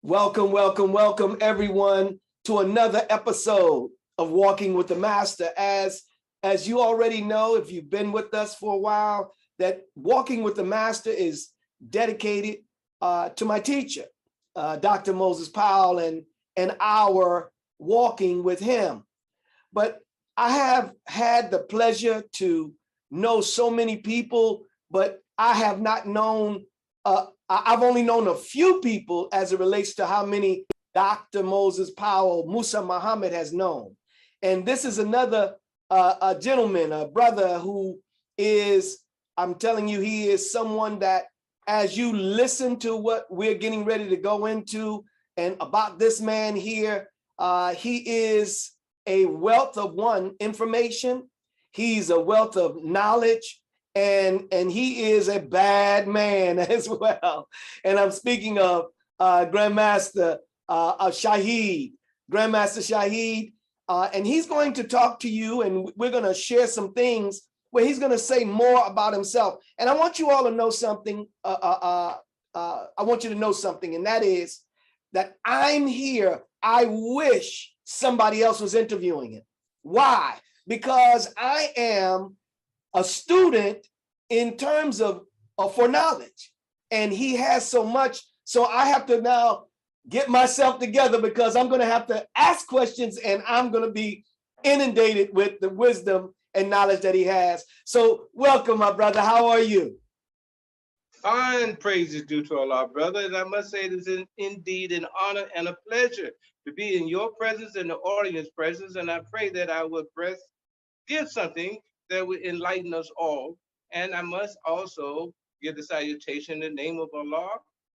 Welcome, welcome, welcome everyone to another episode of Walking with the Master. As you already know, if you've been with us for a while, that Walking with the Master is dedicated to my teacher, Dr. Moses Powell, and our walking with him. But I have had the pleasure to know so many people, but I have not known I've only known a few people as it relates to how many Dr. Moses Powell, Musa Muhammad has known. And this is another a gentleman, a brother who is, I'm telling you, he is someone that as you listen to what we're getting ready to go into and about this man here, he is a wealth of information. He's a wealth of knowledge. And he is a bad man as well. And I'm speaking of Grandmaster Shaheed, Grandmaster Shaheed, and he's going to talk to you, and we're going to share some things where he's going to say more about himself. And I want you all to know something. I want you to know something, and that is that I'm here. I wish somebody else was interviewing him. Why? Because I am a student in terms of for knowledge, and he has so much, so I have to now get myself together because I'm going to have to ask questions, and I'm going to be inundated with the wisdom and knowledge that he has. So welcome, my brother. How are you? Fine praises due to Allah, brother. And I must say it is indeed an honor and a pleasure to be in your presence and the audience presence. And I pray that I will give something that will enlighten us all. And I must also give the salutation in the name of Allah,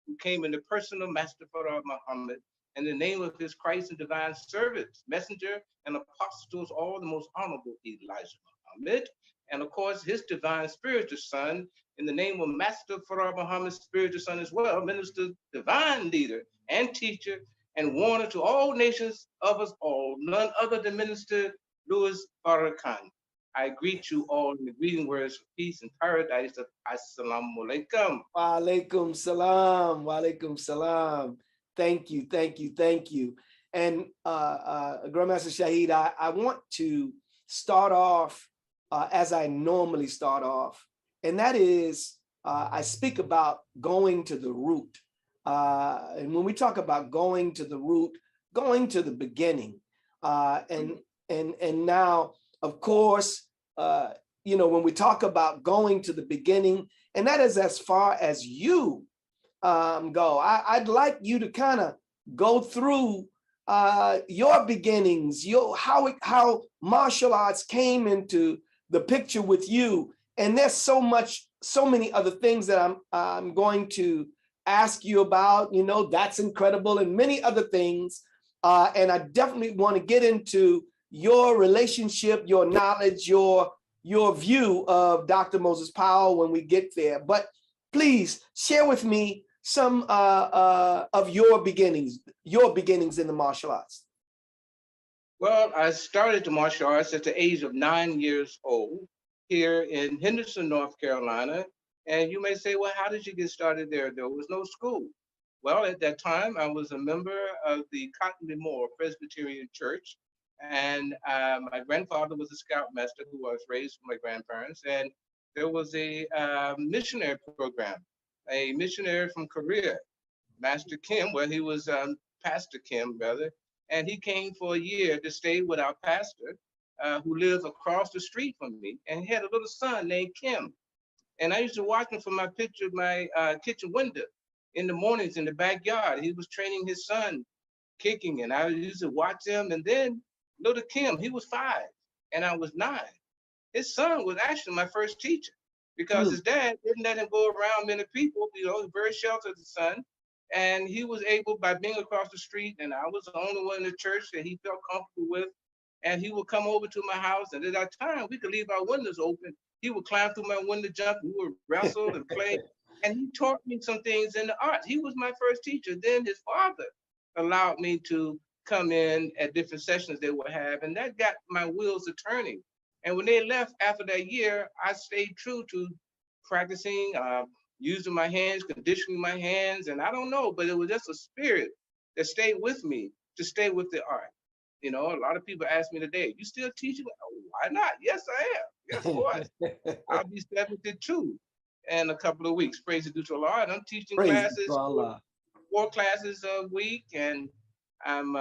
who came in the person of Master Farah Muhammad, and the name of his Christ and divine servant, messenger, and apostle to us all, the most honorable Elijah Muhammad, and of course his divine spiritual son, in the name of Master Farah Muhammad's spiritual son as well, minister, divine leader, and teacher, and warner to all nations of us all, none other than Minister Louis Farrakhan. I greet you all in the greeting words of peace and paradise of Assalamu alaikum. Wa alaikum salam. Wa alaikum salam. Thank you, thank you, thank you. And Grandmaster Shaheed, I want to start off as I normally start off, and that is I speak about going to the root. And when we talk about going to the root, going to the beginning, and now, of course, when we talk about going to the beginning, and that is as far as you go, I'd like you to kind of go through your beginnings, how martial arts came into the picture with you. And there's so many other things that I'm going to ask you about, that's incredible, and many other things. And I definitely want to get into your relationship, your knowledge, your view of Dr. Moses Powell when we get there. But please share with me some of your beginnings in the martial arts. Well, I started the martial arts at the age of 9 years old here in Henderson, North Carolina. And you may say, well, how did you get started there? There was no school. Well, at that time, I was a member of the Cottonley Moore Presbyterian Church. And my grandfather was a scoutmaster who was raised by my grandparents. And there was a missionary program, a missionary from Korea, Master Kim, well, he was Pastor Kim, rather. And he came for a year to stay with our pastor, who lived across the street from me. And he had a little son named Kim. And I used to watch him from my kitchen window in the mornings in the backyard. He was training his son kicking, and I used to watch him. And then little Kim, he was 5 and I was 9. His son was actually my first teacher because his dad didn't let him go around many people, very sheltered the son. And he was able, by being across the street, and I was the only one in the church that he felt comfortable with, and he would come over to my house, and at that time, we could leave our windows open. He would climb through my window, jump, we would wrestle and play, and he taught me some things in the arts. He was my first teacher. Then his father allowed me to come in at different sessions they would have, and that got my wheels a turning. And when they left after that year, I stayed true to practicing, using my hands, conditioning my hands, and I don't know, but it was just a spirit that stayed with me to stay with the art. You know, a lot of people ask me today, you still teaching? Oh, why not? Yes, I am. Yes, of course. I'll be 72 in a couple of weeks. Praise be to the Lord. I'm teaching Praise to classes, Allah. 4 classes a week, and I'm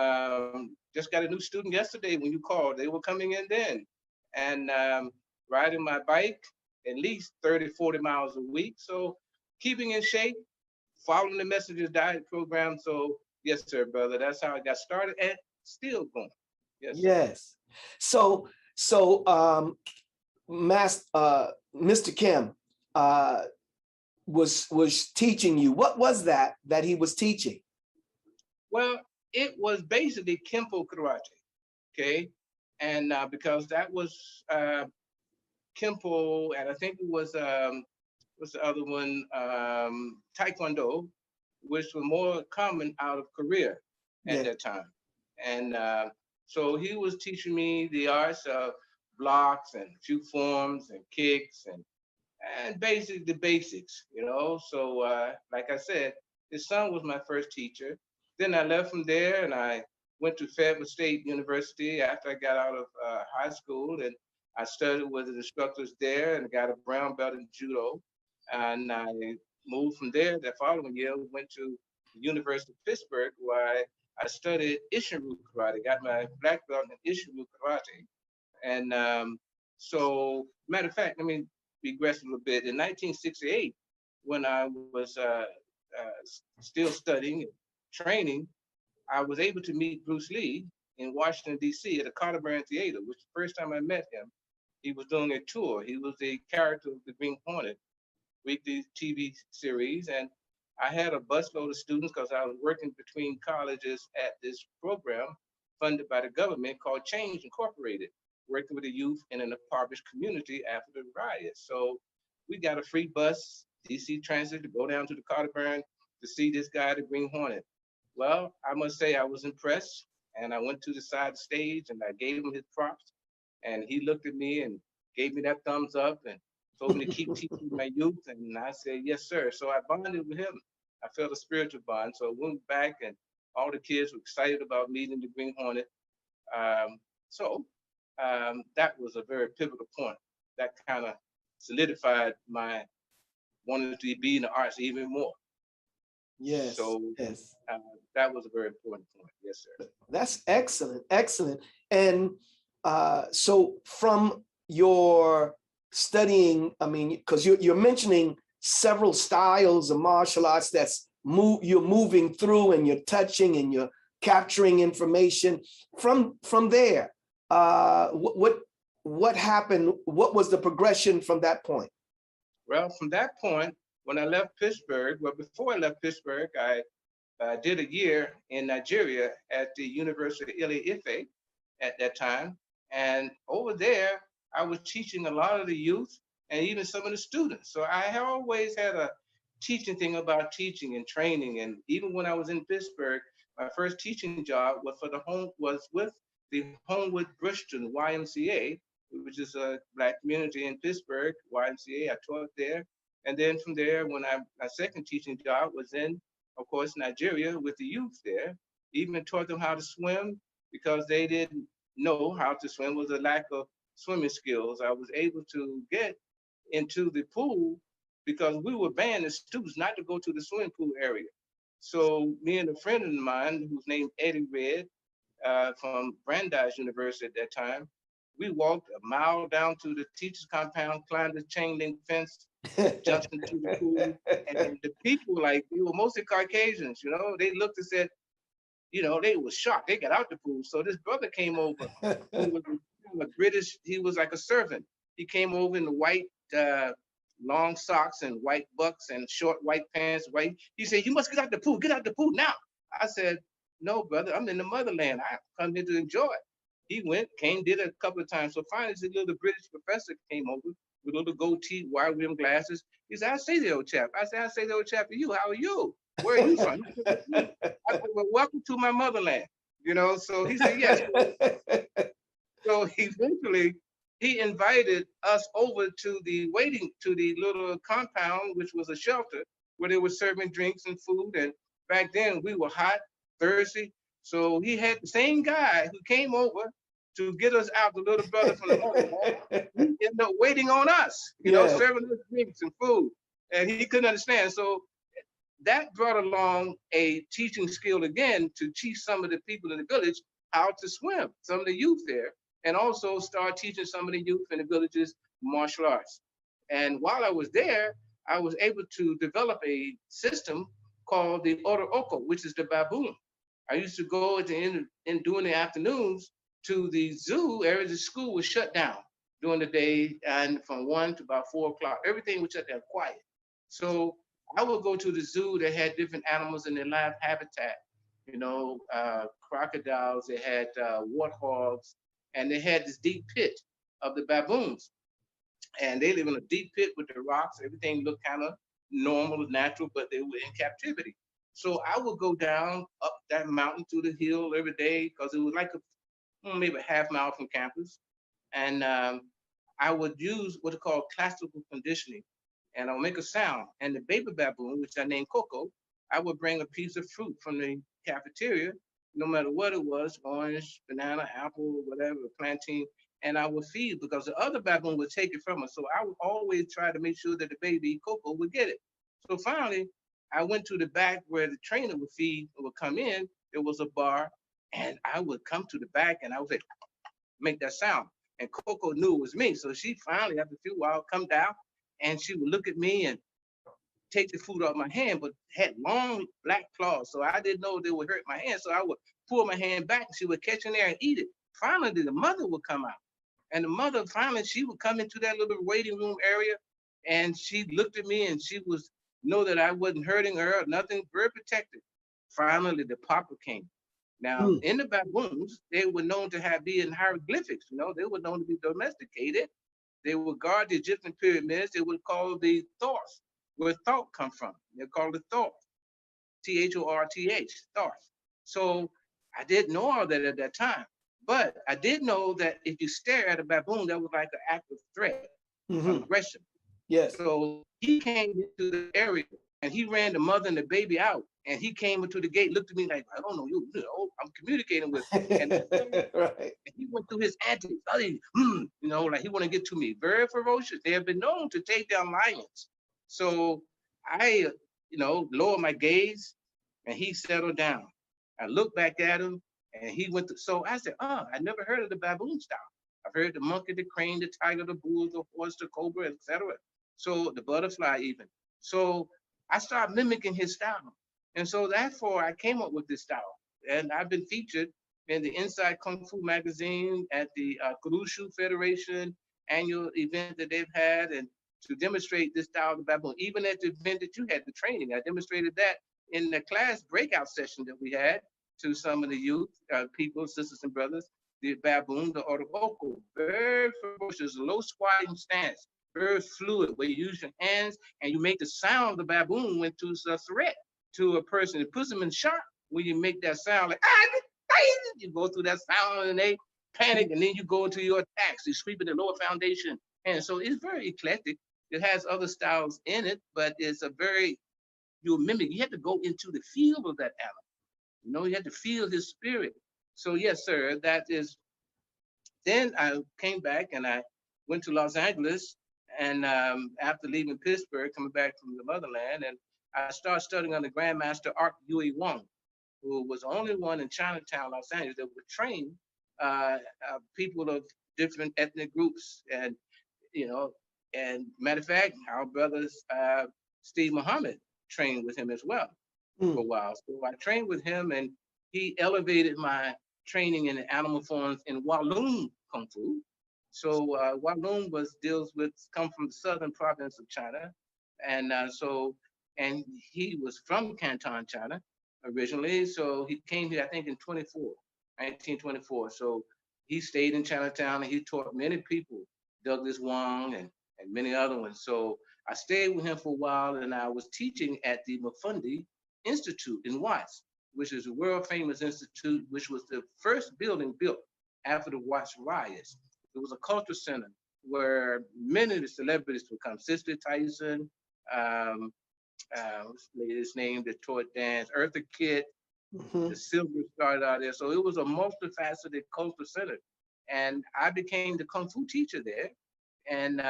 just got a new student yesterday when you called. They were coming in then, and riding my bike at least 30, 40 miles a week. So keeping in shape, following the Messages Diet program. So yes, sir, brother. That's how I got started and still going. Yes, sir. Yes. So Mr. Kim was teaching you. What was that he was teaching? Well, it was basically Kempo karate, okay? And because that was Kempo, and I think it was what's the other one? Taekwondo, which was more common out of Korea at Yeah. that time. And so he was teaching me the arts of blocks and few forms and kicks and basically the basics, you know. So like I said, his son was my first teacher. Then I left from there and I went to Fayetteville State University after I got out of high school, and I studied with the instructors there and got a brown belt in judo. And I moved from there. The following year, went to the University of Pittsburgh, where I studied Ishinryu karate. Got my black belt in Ishinryu karate. And so, matter of fact, let me regress a little bit. In 1968, when I was still studying and training, I was able to meet Bruce Lee in Washington, D.C. at the Carter Burn Theater, which the first time I met him, he was doing a tour. He was a character of the Green Hornet weekly TV series. And I had a busload of students because I was working between colleges at this program funded by the government called Change Incorporated, working with the youth in an impoverished community after the riots. So we got a free bus, DC Transit, to go down to the Carter Burn to see this guy, the Green Hornet. Well, I must say I was impressed, and I went to the side stage and I gave him his props, and he looked at me and gave me that thumbs up and told me to keep teaching my youth, and I said, yes, sir. So I bonded with him. I felt a spiritual bond. So I went back and all the kids were excited about meeting the Green Hornet. That was a very pivotal point. That kind of solidified my wanting to be in the arts even more. Yes. So yes. That was a very important point. Yes, sir. That's excellent. Excellent. And so from your studying, I mean, because you're mentioning several styles of martial arts you're moving through and you're touching and you're capturing information. From there, what happened? What was the progression from that point? Well, from that point, when I left Pittsburgh, well, before I left Pittsburgh, I did a year in Nigeria at the University of Ile-Ife at that time. And over there, I was teaching a lot of the youth and even some of the students. So I always had a teaching thing about teaching and training. And even when I was in Pittsburgh, my first teaching job was with the Homewood Bristol YMCA, which is a Black community in Pittsburgh, YMCA. I taught there. And then from there, my second teaching job was in, of course, Nigeria with the youth there. Even taught them how to swim because they didn't know how to swim. Was a lack of swimming skills. I was able to get into the pool because we were banned as students not to go to the swimming pool area. So me and a friend of mine who's named Eddie Red from Brandeis University at that time, we walked a mile down to the teacher's compound, climbed the chain link fence, jumped into the pool, and the people, like, they were mostly Caucasians, you know, they looked and said, you know, they were shocked. They got out the pool. So this brother came over. He was a British, he was like a servant. He came over in the white long socks and white bucks and short white pants, white. He said, you must get out the pool now. I said, no, brother, I'm in the motherland. I come here to enjoy it. He went, came, did it a couple of times. So finally, this little British professor came over with a little goatee, wide rim glasses. He said, I say the old chap. I said, I say the old chap to you. How are you? Where are you from? I said, well, welcome to my motherland. You know, so he said, yes. So eventually, he invited us over to the little compound, which was a shelter where they were serving drinks and food. And back then we were hot. thirsty. So he had the same guy who came over to get us out, the little brother from the motherland. He ended up waiting on us, Yeah. serving us drinks and food. And he couldn't understand. So that brought along a teaching skill again to teach some of the people in the village how to swim, some of the youth there, and also start teaching some of the youth in the villages martial arts. And while I was there, I was able to develop a system called the Oko, which is the baboon. I used to go at the end and during the afternoons to the zoo area. The school was shut down during the day, and from 1 to about 4 o'clock, everything was shut down, quiet. So I would go to the zoo that had different animals in their live habitat, crocodiles, they had warthogs, and they had this deep pit of the baboons. And they live in a deep pit with the rocks. Everything looked kind of normal, natural, but they were in captivity. So I would go down up that mountain to the hill every day because it was like maybe a half mile from campus. And I would use what they call classical conditioning. And I'll make a sound. And the baby baboon, which I named Coco, I would bring a piece of fruit from the cafeteria, no matter what it was, orange, banana, apple, whatever, plantain, and I would feed because the other baboon would take it from us. So I would always try to make sure that the baby Coco would get it. So finally, I went to the back where the trainer would feed, would come in. There was a bar, and I would come to the back and I would say, make that sound. And Coco knew it was me. So she finally, after a few while, come down and she would look at me and take the food off my hand, but had long black claws. So I didn't know they would hurt my hand. So I would pull my hand back and she would catch in there and eat it. Finally, the mother would come out. And the mother, finally, she would come into that little waiting room area and she looked at me and she was know that I wasn't hurting her or nothing, very protected. Finally, the papa came. Now, in the baboons, they were known to have be in hieroglyphics. They were known to be domesticated. They would guard the Egyptian pyramids. They would call the Thors, where thought come from. They're called the Thor, Thorth, Thorth. So I didn't know all that at that time. But I did know that if you stare at a baboon, that was like an act of threat, aggression. Yes. So he came into the area and he ran the mother and the baby out. And he came into the gate, looked at me like, I don't know you. I'm communicating with him. And, right. and he went through his antics, like he want to get to me. Very ferocious. They have been known to take down lions. So I, lowered my gaze and he settled down. I looked back at him and he went to, so I said, I never heard of the baboon style. I've heard the monkey, the crane, the tiger, the bull, the horse, the cobra, etc. So the butterfly even. So I started mimicking his style. And so therefore I came up with this style. And I've been featured in the Inside Kung Fu magazine at the Kurushu Federation annual event that they've had, and to demonstrate this style of the baboon. Even at the event that you had, the training, I demonstrated that in the class breakout session that we had to some of the youth, people, sisters and brothers, the baboon, the otoboko, very ferocious, low squatting stance, very fluid, where you use your hands and you make the sound of the baboon when to a threat to a person. It puts them in shock when you make that sound like, you go through that sound and they panic, and then you go into your attacks. You sweep in the lower foundation. And so it's very eclectic. It has other styles in it, but it's a very, you mimic, you have to go into the field of that animal. You have to feel his spirit. So yes, sir, that is, then I came back and I went to Los Angeles, and after leaving Pittsburgh, coming back from the motherland, and I started studying under Grandmaster Art Yui Wong, who was the only one in Chinatown, Los Angeles, that would train people of different ethnic groups. And, and matter of fact, our brothers, Steve Muhammad, trained with him as well for a while. So I trained with him, and he elevated my training in the animal forms in Walloon Kung Fu. So Walloon come from the southern province of China. And and he was from Canton, China originally. So he came here, I think, in 1924. So he stayed in Chinatown and he taught many people, Douglas Wong and many other ones. So I stayed with him for a while, and I was teaching at the Mafundi Institute in Watts, which is a world famous institute, which was the first building built after the Watts riots. It was a culture center where many of the celebrities would come. Sister Tyson, what's the lady's name that taught dance, Eartha Kitt, Mhm. The silver started out there. So it was a multifaceted cultural center. And I became the Kung Fu teacher there. And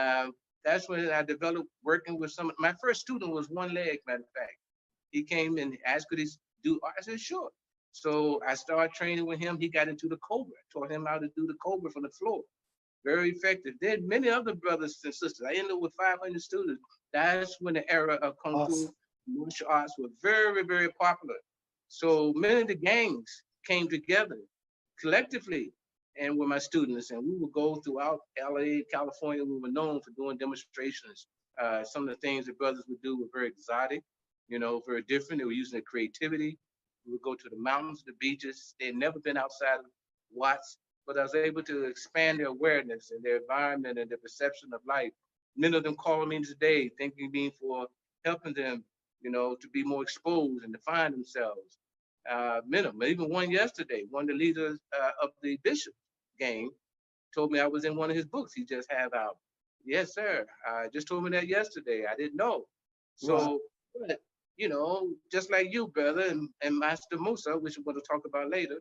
that's when I developed working with some. My first student was one leg, matter of fact. He came and asked, could he do art? I said, sure. So I started training with him. He got into the Cobra, taught him how to do the Cobra from the floor. Very effective. Then many other brothers and sisters. I ended up with 500 students. That's when the era of Kung Fu Awesome. martial arts were very, very popular. So many of the gangs came together collectively and were my students. And we would go throughout LA, California. We were known for doing demonstrations. Some of the things the brothers would do were very exotic, very different. They were using their creativity. We would go to the mountains, the beaches. They'd never been outside of Watts, but I was able to expand their awareness and their environment and their perception of life. Many of them call me today, thanking me for helping them, to be more exposed and to find themselves. Many of them, even one yesterday, one of the leaders of the Bishop gang told me I was in one of his books he just had out. Yes, sir. Just told me that yesterday. I didn't know. Wow. So, but, just like you, brother, and Master Musa, which we're going to talk about later,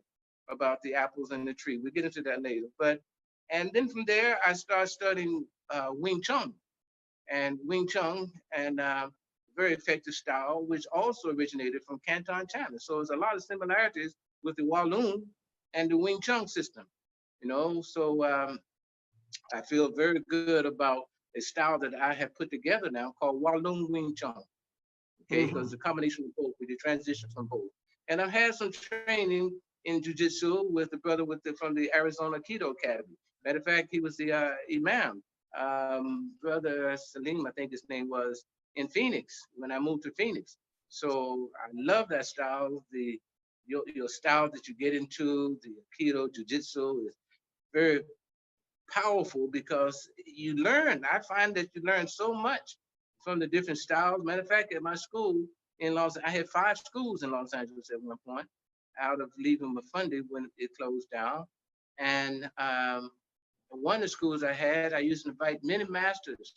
about the apples and the tree. We'll get into that later. And then from there, I started studying Wing Chun and very effective style, which also originated from Canton, China. So there's a lot of similarities with the Walloon and the Wing Chun system, So I feel very good about a style that I have put together now called Walloon Wing Chun, okay? Because Mhm. it's a combination of both. We did transition from both. And I've had some training in jiu-jitsu with the brother from the Arizona Keto Academy. Matter of fact, he was the imam, brother Salim, I think his name was, in Phoenix when I moved to Phoenix. So I love that style. Your style that you get into, the Keto Jiu-Jitsu is very powerful because you learn. I find that you learn so much from the different styles. Matter of fact, at my school in I had 5 schools in Los Angeles at one point, out of leaving Mafundi when it closed down. And one of the schools I had, I used to invite many masters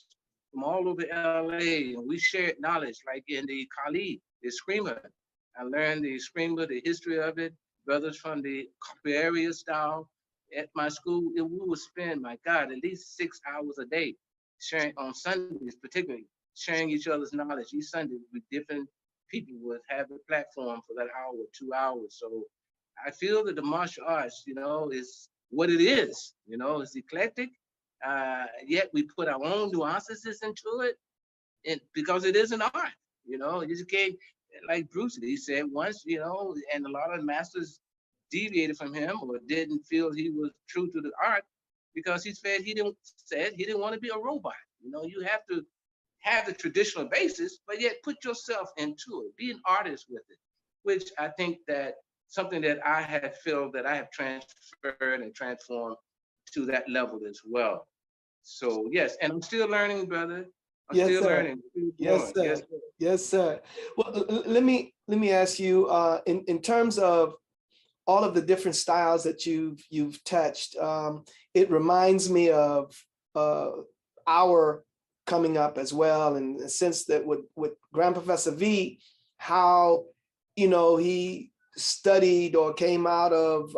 from all over LA, and we shared knowledge, like in the Kali, the Screamer. I learned the Screamer, the history of it, brothers from the area style. At my school, we would spend, my God, at least 6 hours a day sharing on Sundays, particularly sharing each other's knowledge. Each Sunday with different people would have a platform for that hour, 2 hours. So I feel that the martial arts, is what it is. It's eclectic. Yet we put our own nuances into it, and because it is an art. You just can't, like Bruce Lee said once, and a lot of masters deviated from him or didn't feel he was true to the art because he didn't want to be a robot. You have to have the traditional basis, but yet put yourself into it, be an artist with it, which I think that something that I have feel that I have transferred and transformed to that level as well. So yes, and I'm still learning, brother. I'm Yes, still sir. learning, still Yes, growing. Yes, sir. sir. Yes, sir. Well, let me ask you, in terms of all of the different styles that you've touched, it reminds me of uh, our coming up as well, in the sense that with Grand Professor V, how he studied or came out of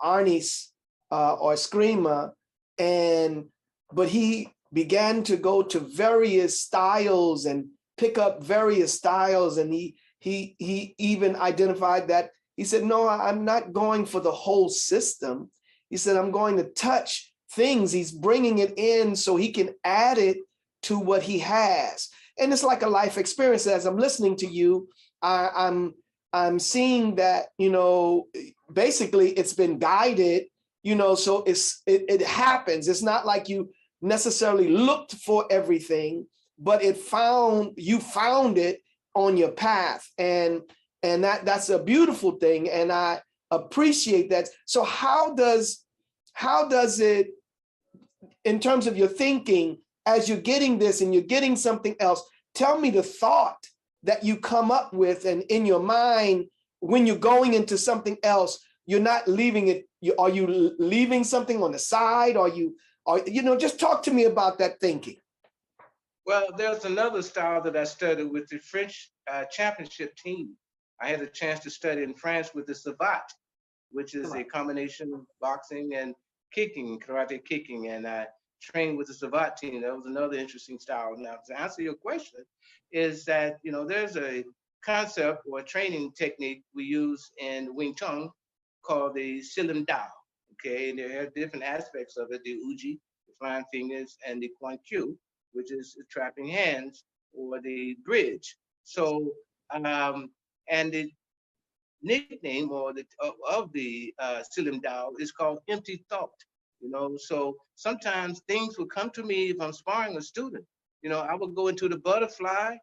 Arnis or Screamer, and but he began to go to various styles and pick up various styles, and he even identified that. He said, no, I'm not going for the whole system. He said, I'm going to touch things. He's bringing it in so he can add it to what he has. And it's like a life experience. As I'm listening to you, I'm seeing that, basically it's been guided, so it happens. It's not like you necessarily looked for everything, but you found it on your path. And that's a beautiful thing, and I appreciate that. So how does it, in terms of your thinking, as you're getting this and you're getting something else, tell me the thought that you come up with, and in your mind when you're going into something else, you're not leaving it. Are you leaving something on the side? Just talk to me about that thinking. Well, there's another style that I studied with the French championship team. I had a chance to study in France with the savate, which is a combination of boxing and kicking, karate kicking, and I trained with the savate team. That was another interesting style. Now, to answer your question, is that there's a concept or a training technique we use in Wing Chun called the Silim Dao. Okay, and there are different aspects of it: the Uji, the flying fingers, and the Quan Q, which is the trapping hands or the bridge. So, and the nickname or of the Silim Dao is called empty thought. So sometimes things will come to me if I'm sparring a student. I will go into the butterfly,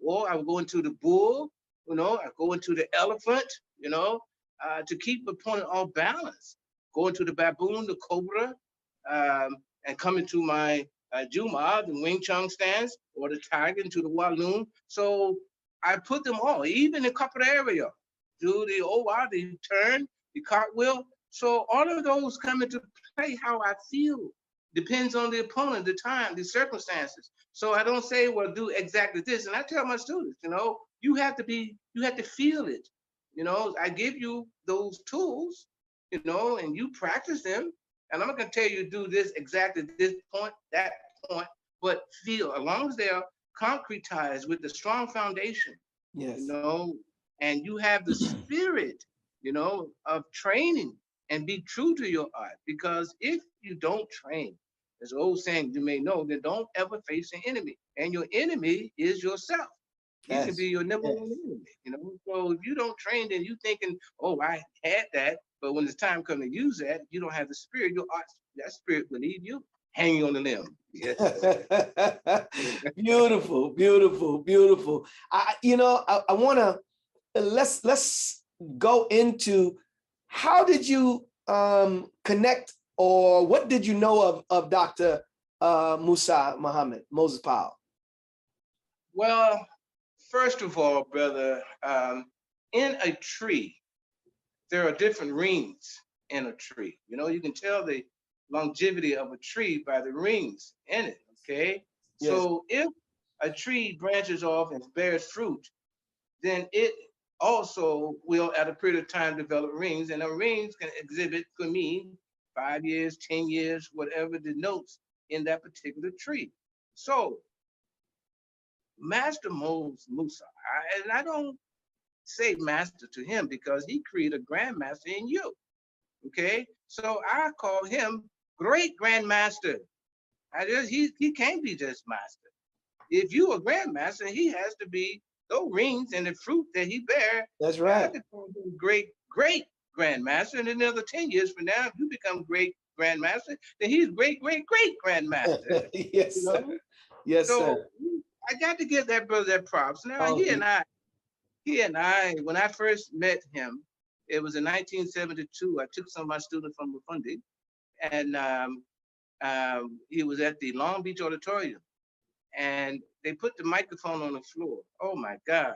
or I will go into the bull. I go into the elephant. To keep the opponent all balanced. Go into the baboon, the cobra, and come into my Juma, the Wing Chun stance, or the tiger into the Walloon. So I put them all, even the capoeira, do the OR, the turn, the cartwheel. So all of those come into play how I feel. Depends on the opponent, the time, the circumstances. So I don't say, well, do exactly this. And I tell my students, you have to feel it. I give you those tools, and you practice them. And I'm not going to tell you do this exactly this point, that point, but feel, as long as they're concretized with a strong foundation, Yes. And you have the spirit, of training and be true to your art. Because if you don't train, there's an old saying you may know, that don't ever face an enemy. And your enemy is yourself. You can be your number one enemy, So if you don't train, then you thinking, oh, I had that. But when it's time come to use that, you don't have the spirit, your art, that spirit will leave you hanging on the limb. Yes. Beautiful, beautiful, beautiful. I want to, let's go into, how did you connect, or what did you know of Dr. Musa Muhammad, Moses Powell? Well, first of all, brother, in a tree, there are different rings in a tree. You can tell the longevity of a tree by the rings in it, okay? Yes. So if a tree branches off and bears fruit, then it also will, at a period of time, develop rings, and the rings can exhibit, for me, 5 years, 10 years, whatever denotes in that particular tree. So Master Moses Musa, and I don't say master to him because he created a grandmaster in you, okay? So I call him great grandmaster. He can't be just master. If you a grandmaster, he has to be those rings and the fruit that he bear. That's right. I call him great grandmaster, and another 10 years from now, if you become great grandmaster, then he's great grandmaster. Yes, sir. Yes, so, sir. I got to give that brother that props. Now he and I, when I first met him, it was in 1972. I took some of my students from Burundi, and he was at the Long Beach Auditorium, and they put the microphone on the floor. Oh my God.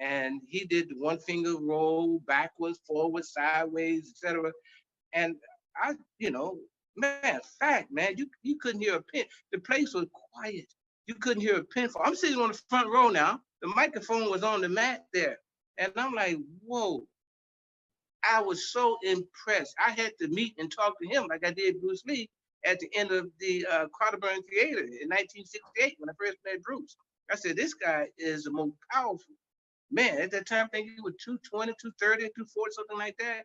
And he did the one finger roll, backwards, forward, sideways, etc. And I, man, you couldn't hear a pin. The place was quiet. You couldn't hear a pin fall. I'm sitting on the front row now. The microphone was on the mat there. And I'm like, whoa. I was so impressed. I had to meet and talk to him like I did Bruce Lee at the end of the Carterburn Theater in 1968 when I first met Bruce. I said, this guy is the most powerful man. At that time, I think he was 220, 230, 240, something like that.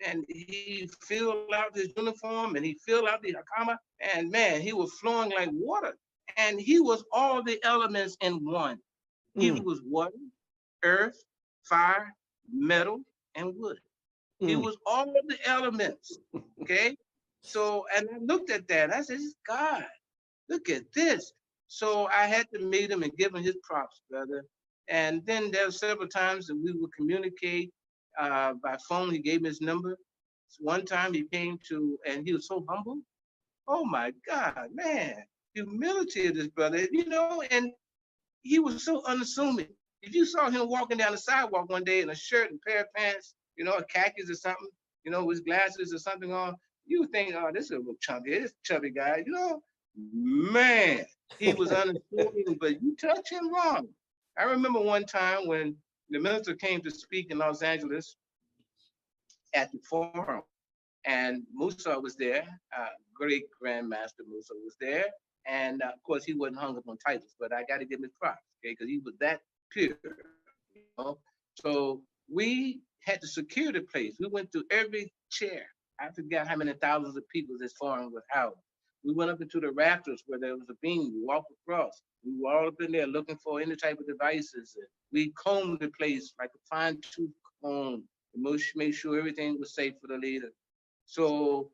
And he filled out his uniform and he filled out the hakama. And man, he was flowing like water. And he was all the elements in one. He was water, earth, fire, metal, and wood. He was all of the elements, okay? So, and I looked at that, I said, God, look at this. So I had to meet him and give him his props, brother. And then there were several times that we would communicate by phone. He gave me his number. So one time he came to, and he was so humble. Oh my God, man, humility of this brother, and he was so unassuming. If you saw him walking down the sidewalk one day in a shirt and pair of pants, a khakis or something, with glasses or something on, you would think, oh, this is a little chunky, this chubby guy, man, he was unassuming, but you touch him wrong. I remember one time when the minister came to speak in Los Angeles at the forum, and Musa was there. Great Grandmaster Musa was there, and of course he wasn't hung up on titles, but I got to give him his props, okay, because he was that pure, you know. So we had to secure the place. We went through every chair. I forgot how many thousands of people this forum was housed. We went up into the rafters where there was a beam. We walked across. We were all up in there looking for any type of devices. We combed the place like a fine-tooth comb to make sure everything was safe for the leader. So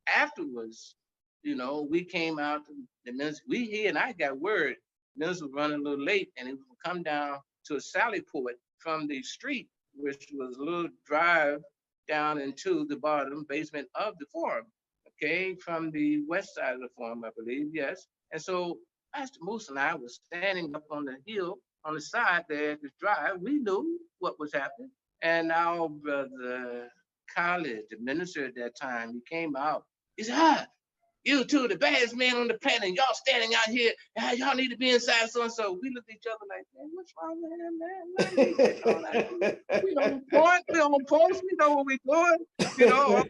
afterwards, you know, we came out. The minister, he and I got word. The minister was running a little late, and he would come down to a sally port from the street, which was a little drive down into the bottom basement of the forum. Okay, from the west side of the forum, I believe, yes. And so Pastor Moose and I was standing up on the hill on the side there at this drive. We knew what was happening. And our brother Khalid, the minister at that time, he came out. He said, you two, the baddest man on the planet, y'all standing out here, y'all need to be inside so-and-so. We looked at each other like, man, what's wrong with him, man? We on point, we on post, we know what we're doing, you know.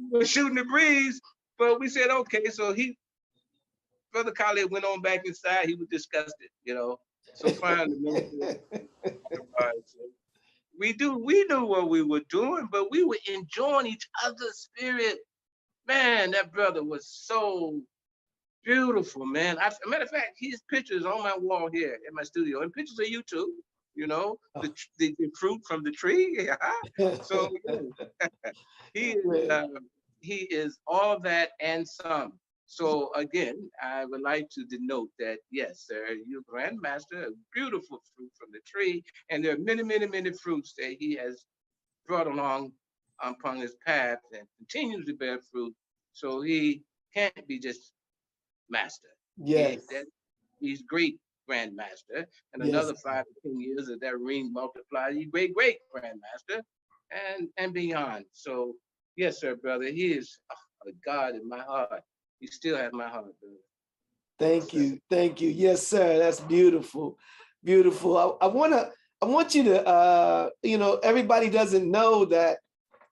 We're shooting the breeze, but we said, okay, so Brother Khalid went on back inside, he was disgusted, you know. So finally, we knew what we were doing, but we were enjoying each other's spirit. Man, that brother was so beautiful, man. As a matter of fact, his pictures on my wall here in my studio, and pictures of you too, you know, the fruit from the tree. So he is all that and some. So again, I would like to denote that, yes, sir, your grandmaster, a beautiful fruit from the tree, and there are many, many, many fruits that he has brought along upon his path and continues to bear fruit. So he can't be just master. Yes. He's great grandmaster. And another 5 to 10 years of that ring multiplied, he's great, great grandmaster and beyond. So yes, sir, brother, he is a God in my heart. He still has my heart, brother. Thank you. Thank you. Yes, sir. That's beautiful. Beautiful. I want you to, you know, everybody doesn't know that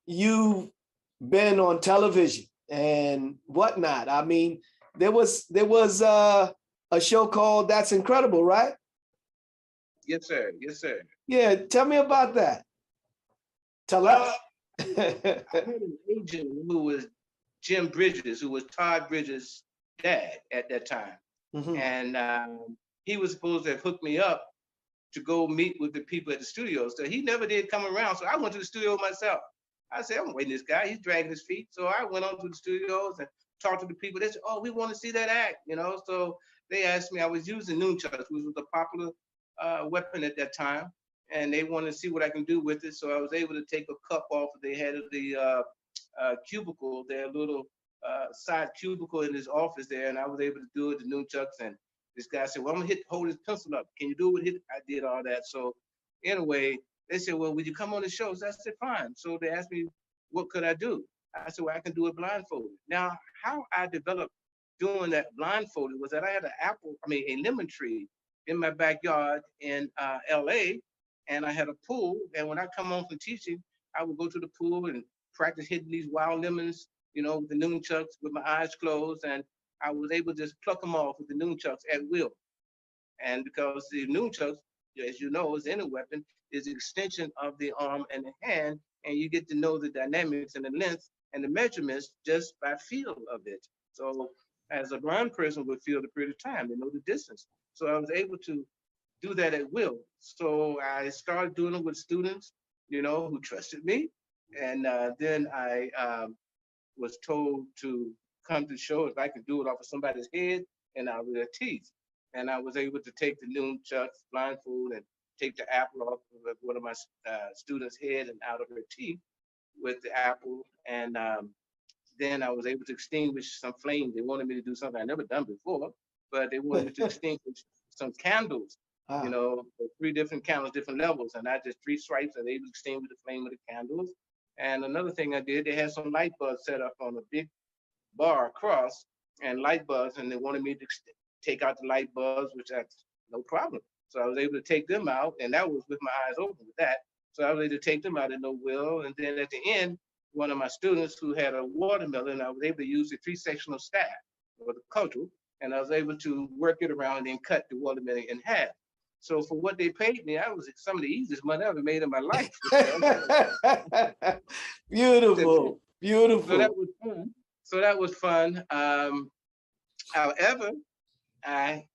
you've been on television and whatnot. I mean, there was a show called That's Incredible, right? Yes, sir. Yes, sir. Yeah. Tell me about that. Tell us. I had an agent who was Jim Bridges, who was Todd Bridges' dad at that time. Mm-hmm. And he was supposed to have hooked me up to go meet with the people at the studios. So he never did come around. So I went to the studio myself. I said, I'm waiting this guy. He's dragging his feet. So I went on to the studios and talked to the people. They said, oh, we want to see that act, you know? So they asked me, I was using nunchucks, which was a popular weapon at that time. And they wanted to see what I can do with it. So I was able to take a cup off of the head of the cubicle, their little side cubicle in his office there. And I was able to do it, the nunchucks. And this guy said, well, I'm gonna hold his pencil up. Can you do it? I did all that. So anyway, they said, well, would you come on the show? So I said, fine. So they asked me, what could I do? I said, well, I can do it blindfolded. Now, how I developed doing that blindfolded was that I had a lemon tree in my backyard in LA, and I had a pool. And when I come home from teaching, I would go to the pool and practice hitting these wild lemons, you know, with the nunchucks with my eyes closed. And I was able to just pluck them off with the nunchucks at will. And because the nunchucks, as you know, is any weapon, is an extension of the arm and the hand, and you get to know the dynamics and the length and the measurements just by feel of it. So as a blind person would feel the period of time, they know the distance. So I was able to do that at will. So I started doing it with students, you know, who trusted me. And then I was told to come to show if I could do it off of somebody's head and out of their teeth. And I was able to take the nunchucks blindfold and take the apple off of one of my students' head and out of her teeth with the apple. And then I was able to extinguish some flames. They wanted me to do something I'd never done before, but they wanted me to extinguish some candles, you know, 3 different candles, different levels. And I just 3 swipes and they would extinguish the flame of the candles. And another thing I did, they had some light bulbs set up on a big bar across and light bulbs, and they wanted me to take out the light bulbs, which I, no problem. So I was able to take them out, and that was with my eyes open with that. So I was able to take them out at no will. And then at the end, one of my students who had a watermelon, I was able to use the three-sectional staff or the cudgel, and I was able to work it around and cut the watermelon in half. So for what they paid me, that was some of the easiest money I ever made in my life. Beautiful, So that beautiful. was fun. So that was fun. However, I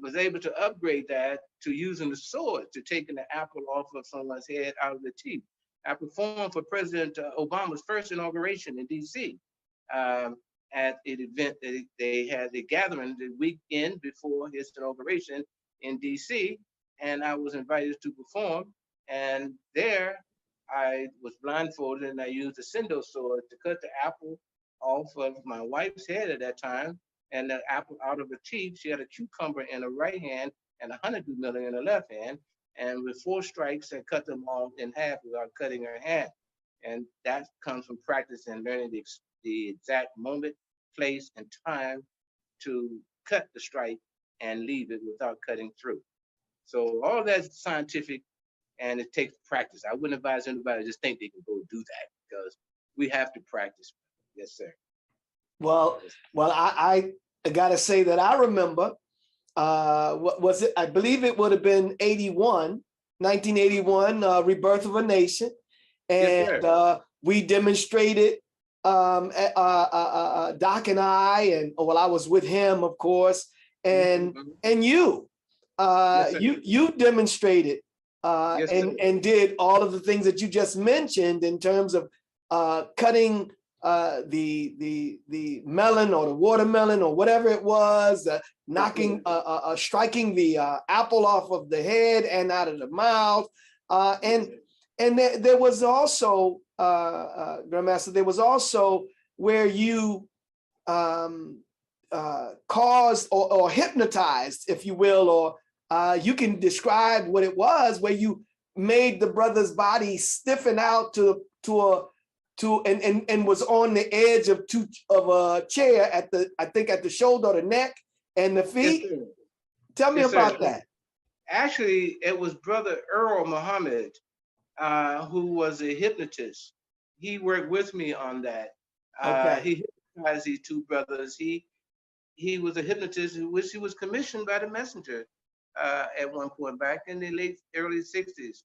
was able to upgrade that to using the sword to taking the apple off of someone's head out of the teeth. I performed for President Obama's first inauguration in DC at an event that they had a gathering the weekend before his inauguration in DC, and I was invited to perform. And there I was blindfolded and I used a Sendo sword to cut the apple off of my wife's head at that time, and the apple out of her teeth. She had a cucumber in her right hand and a honeydew melon in her left hand. And with 4 strikes, I cut them off in half without cutting her hand. And that comes from practice and learning the exact moment, place, and time to cut the strike and leave it without cutting through. So all that's scientific, and it takes practice. I wouldn't advise anybody to just think they can go do that, because we have to practice. Yes, sir. Well, I gotta say that I remember, what was it? I believe it would have been 1981, Rebirth of a Nation. And Yes, we demonstrated, Doc and I, and well, I was with him, of course, and you, yes, sir. you demonstrated Yes, sir. and did all of the things that you just mentioned in terms of cutting the melon or the watermelon or whatever it was, knocking, striking the apple off of the head and out of the mouth, and there was also, Grandmaster, there was also where you caused or hypnotized, if you will, or you can describe what it was, where you made the brother's body stiffen out and was on the edge of a chair at the shoulder, or the neck, and the feet. Yes, sir. Tell me Yes, sir. about that. Actually, it was Brother Earl Muhammad, who was a hypnotist. He worked with me on that. Okay. He hypnotized these 2 brothers. He was a hypnotist, which he was commissioned by the messenger at one point back in the early 60s.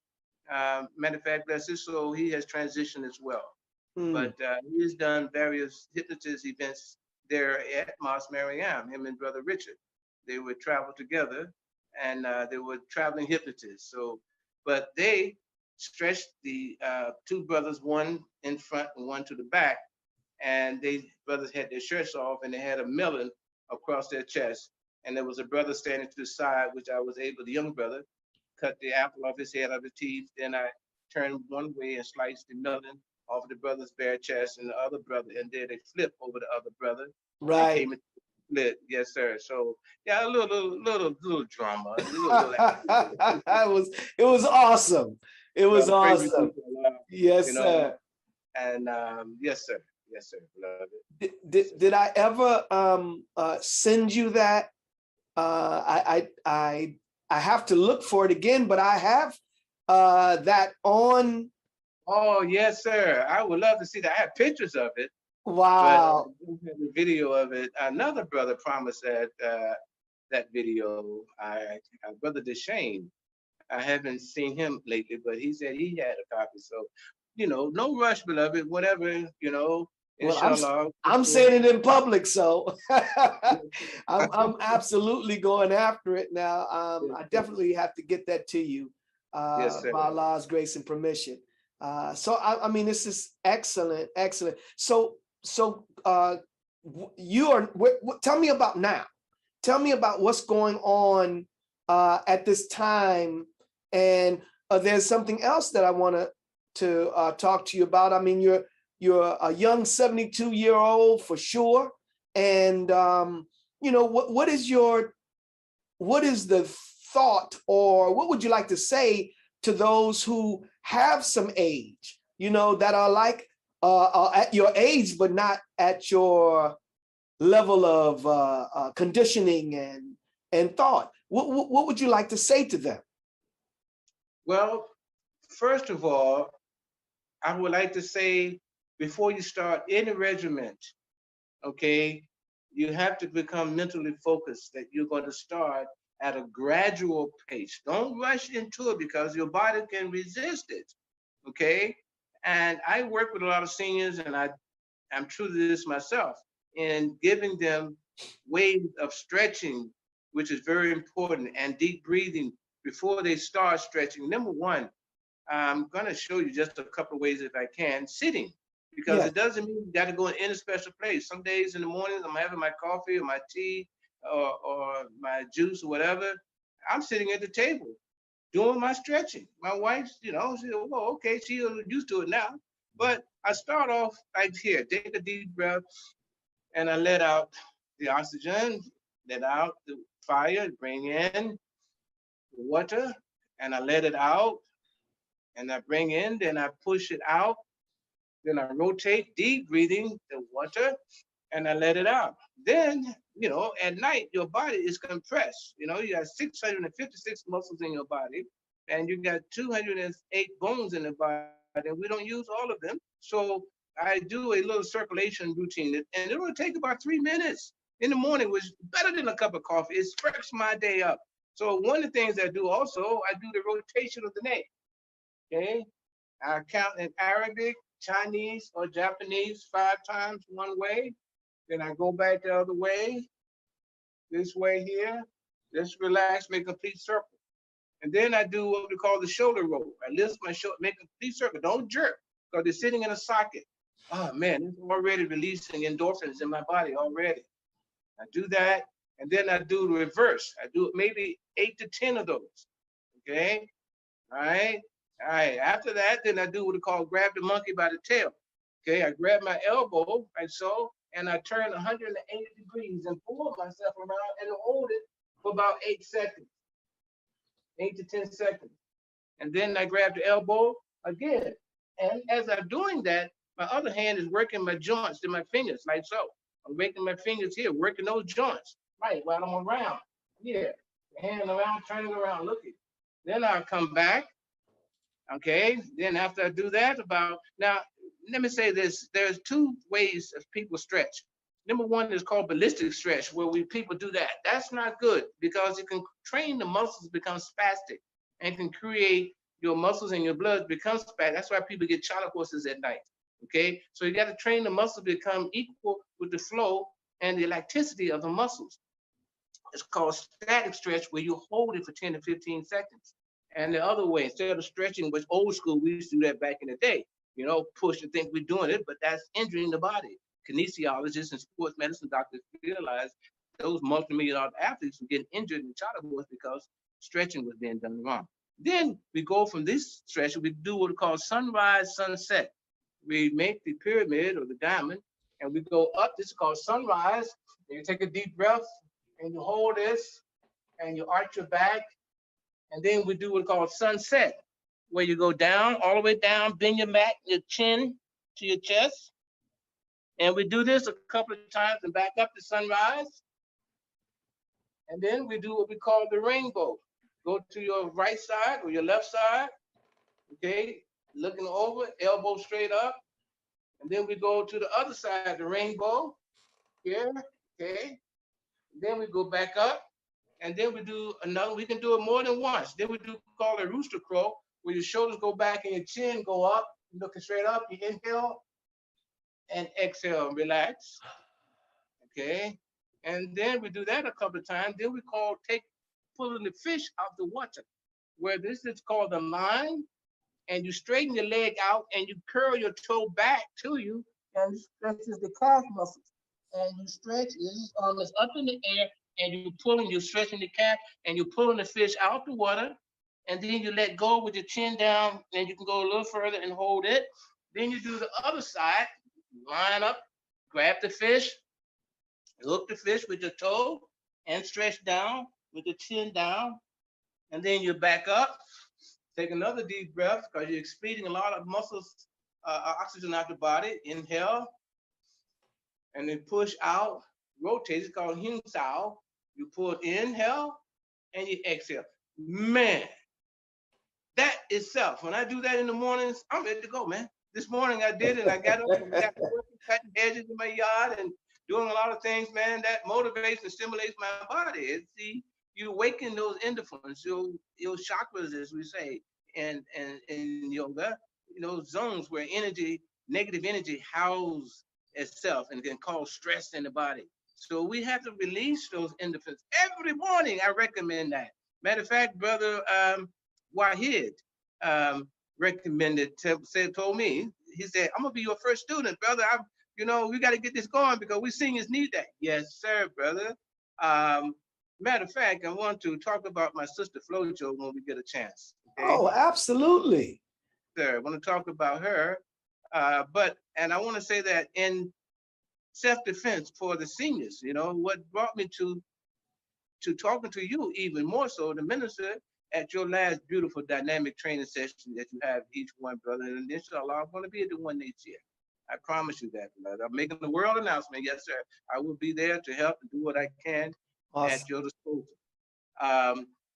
Matter of fact, bless his soul, he has transitioned as well. But he has done various hypnotist events there at Mos Mariam, him and Brother Richard. They would travel together, and they were traveling hypnotists. So, but they stretched the 2 brothers, one in front and one to the back, and brothers had their shirts off, and they had a melon across their chest. And there was a brother standing to the side, which I was able, the young brother, cut the apple off his head, out of his teeth. Then I turned one way and sliced the melon off the brother's bare chest, and the other brother, and then they flipped over the other brother. Right. Came into split. Yes, sir. So yeah, a little drama. It was awesome. It was awesome. Yes, sir. And yes, sir. Yes, sir. Did I ever send you that? I have to look for it again, but I have that on. Oh, yes, sir. I would love to see that. I have pictures of it. Wow. But the video of it. Another brother promised that video. Brother Deshane. I haven't seen him lately, but he said he had a copy. So, no rush, beloved. Whatever, inshallah. Well, I'm saying it in public, so I'm absolutely going after it now. I definitely have to get that to you by Allah's grace and permission. So I mean, this is excellent, excellent. So you are. Tell me about now. Tell me about what's going on at this time, and there's something else that I want to talk to you about. I mean, you're a young 72-year-old for sure, and what is the thought, or what would you like to say to those who have some age, that are like at your age, but not at your level of conditioning and thought? what would you like to say to them? Well, first of all, I would like to say, before you start any regiment, okay, you have to become mentally focused that you're going to start at a gradual pace. Don't rush into it because your body can resist it, okay? And I work with a lot of seniors, and I'm true to this myself, in giving them ways of stretching, which is very important, and deep breathing before they start stretching. Number one, I'm going to show you just a couple of ways, if I can, sitting, because it doesn't mean you got to go in any special place. Some days in the mornings, I'm having my coffee or my tea or my juice or whatever. I'm sitting at the table doing my stretching. My wife, she oh, okay, she's used to it now. But I start off like here, take a deep breath, and I let out the oxygen, let out the fire, bring in the water, and I let it out, and I bring in, then I push it out, then I rotate, deep breathing the water, and I let it out. Then, at night, your body is compressed. You got 656 muscles in your body, and you got 208 bones in the body, and we don't use all of them. So I do a little circulation routine, and it will take about 3 minutes in the morning, which is better than a cup of coffee. It sparks my day up. So one of the things I do also, I do the rotation of the neck. Okay, I count in Arabic, Chinese, or Japanese 5 times one way. Then I go back the other way, this way here. Just relax, make a complete circle. And then I do what we call the shoulder roll. I lift my shoulder, make a complete circle. Don't jerk, because they're sitting in a socket. Oh man, it's already releasing endorphins in my body already. I do that, and then I do the reverse. I do maybe 8 to 10 of those. Okay, all right. All right, after that, then I do what we call grab the monkey by the tail. Okay, I grab my elbow, like so, and I turn 180 degrees and pull myself around and hold it for about 8 seconds, 8 to 10 seconds. And then I grab the elbow again. And as I'm doing that, my other hand is working my joints to my fingers, like so. I'm making my fingers here, working those joints, right, while I'm around. Here, hand around, turning around, looking. Then I'll come back. Okay, then after I do that, now, let me say this, there's 2 ways of people stretch. Number one is called ballistic stretch, where people do that. That's not good because it can train the muscles to become spastic and can create your muscles and your blood become spastic. That's why people get charter horses at night. Okay, so you got to train the muscle to become equal with the flow and the elasticity of the muscles. It's called static stretch, where you hold it for 10 to 15 seconds. And the other way, instead of stretching, which old school, we used to do that back in the day, push and think we're doing it, but that's injuring the body. Kinesiologists and sports medicine doctors realize those multi-million-dollar athletes were getting injured in charter horse because stretching was being done wrong. Then we go from this stretch, we do what we call sunrise, sunset. We make the pyramid or the diamond, and we go up. This is called sunrise. And you take a deep breath, and you hold this, and you arch your back. And then we do what we call sunset, where you go down, all the way down, bend your back, your chin to your chest. And we do this a couple of times and back up to sunrise. And then we do what we call the rainbow. Go to your right side or your left side, okay? Looking over, elbow straight up. And then we go to the other side, the rainbow, here, okay? Then we go back up. And then we do another, we can do it more than once. Then we do call a rooster crow, where your shoulders go back and your chin go up, looking straight up. You inhale and exhale, relax. Okay. And then we do that a couple of times. Then we pulling the fish out the water, where this is called the line. And you straighten your leg out and you curl your toe back to you, and it stretches the calf muscles. And you stretch, this arm is up in the air, and you're stretching the calf, and you're pulling the fish out the water, and then you let go with your chin down, and you can go a little further and hold it. Then you do the other side, line up, grab the fish, hook the fish with your toe, and stretch down with the chin down, and then you back up, take another deep breath, because you're expending a lot of muscles, oxygen out the body. Inhale, and then push out, rotate. It's called Hung Sao. You pull inhale, and you exhale. Man, that itself, when I do that in the mornings, I'm ready to go, man. This morning I did, and I got up and got to work, cutting hedges in my yard and doing a lot of things, man. That motivates and stimulates my body. See, you awaken those endorphins, your chakras, as we say, and in yoga, zones where energy, negative energy, house itself and can cause stress in the body. So we have to release those endorphins every morning. I recommend that. Matter of fact, brother Wahid recommended, told me, he said, I'm gonna be your first student, brother. We got to get this going because we seniors need that. Yes, sir, brother. Matter of fact, I want to talk about my sister Flojo when we get a chance. Okay? Oh, absolutely. Sir, I want to talk about her. And I want to say that in self-defense for the seniors, what brought me to talking to you even more so, the minister, at your last beautiful dynamic training session that you have each one, brother. And inshallah, I'm going to be at the one next year. I promise you that, brother. I'm making the world announcement. Yes, sir. I will be there to help and do what I can at your disposal.